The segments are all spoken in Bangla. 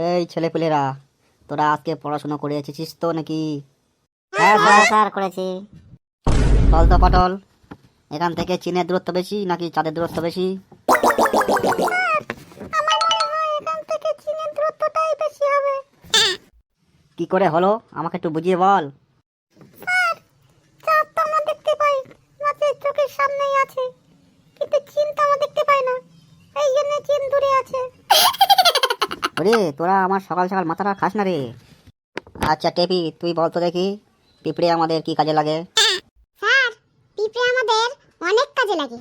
এই ছেলেপেলেরা, তোরা আজকে পড়াশোনা করে এসেছিস তো নাকি? হ্যাঁ স্যার স্যার করেছি। বল তো পটল, এখান থেকে চীনের দূরত্ব বেশি নাকি চাঁদের দূরত্ব বেশি? আমার মনে হয় এখান থেকে চীনের দূরত্বটাই বেশি হবে। কি করে হলো আমাকে একটু বুঝিয়ে বল। চাঁদ তো আমরা দেখতে পাই, আমাদের চোখের সামনেই আছে, কিন্তু চীন তো আমরা দেখতে পাই না, এই জন্য চীন দূরে আছে। ওরে তোরা আমার সকাল সকাল মাথাটা খাস না রে। আচ্ছা টেপি, তুই বল তো দেখি, পিঁপড়ে আমাদের কি কাজে লাগে? স্যার, পিঁপড়ে আমাদের অনেক কাজে লাগে।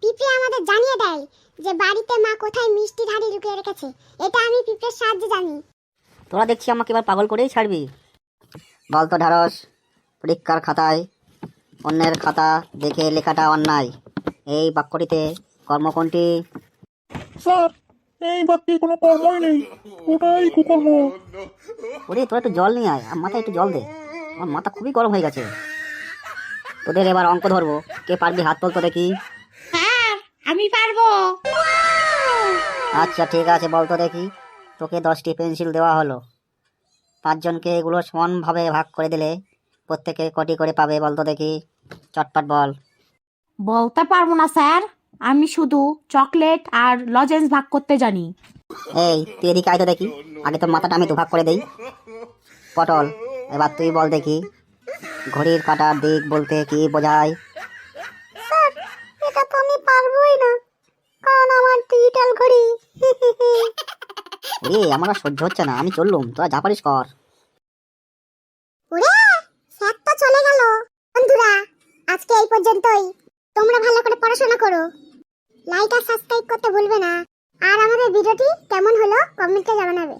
পিঁপড়ে আমাদের জানিয়ে দেয় যে বাড়িতে মা কোথায় মিষ্টির হাঁড়ি লুকিয়ে রেখেছে। এটা আমি পিঁপড়ের সাহায্যে জানি। তোরা দেখছি আমাকে এবার পাগল করেই ছাড়বি। বল তো ঢারস, পরীক্ষার খাতায় অন্যের খাতা দেখে লেখাটা অন্যায়, এই বাক্যটিতে কর্ম কোনটি? স্যার, এই বাক্যে কোনো কর্মই নেই, ওটাই কুকর্ম। ওরে তোরা একটু জল নিয়ে আয়, আমার মাথায় একটু জল দে, আমার মাথা খুবই গরম হয়ে গেছে। তোদের এবার অঙ্ক ধরবো, কে পারবি হাত তোল তো দেখি। স্যার আমি পারবো। আচ্ছা ঠিক আছে, বল তো দেখি, তোকে 10টি পেন্সিল দেওয়া হলো, 5জনকে এগুলো সমানভাবে ভাগ করে দিলে প্রত্যেকে কটি করে পাবে বল তো দেখি, চটপট বল। বলতে পারবো না স্যার, আমি শুধু চকলেট আর লজেন্স ভাগ করতে জানি। এই তুই এদিকে আয় তো দেখি, আগে তোর মাথাটা আমি দুভাগ করে দেই। পটল, এবার তুই বল দেখি, ঘড়ির কাঁটার দিক বলতে কি বোঝায়? স্যার, এটা তো আমি পারবোই না, কারণ আমার ডিজিটাল ঘড়ি। আমার আর সহ্য হচ্ছে না, আমি চললুম, তোরা যা পারিস কর। ওরে, স্যার তো চলে গেল। বন্ধুরা, আজকে এই পর্যন্তই। তোমরা ভালো করে পড়াশোনা করো, লাইক আর সাবস্ক্রাইব করতে ভুলবে না, আর আমাদের ভিডিওটি কেমন হলো কমেন্টে জানাবে।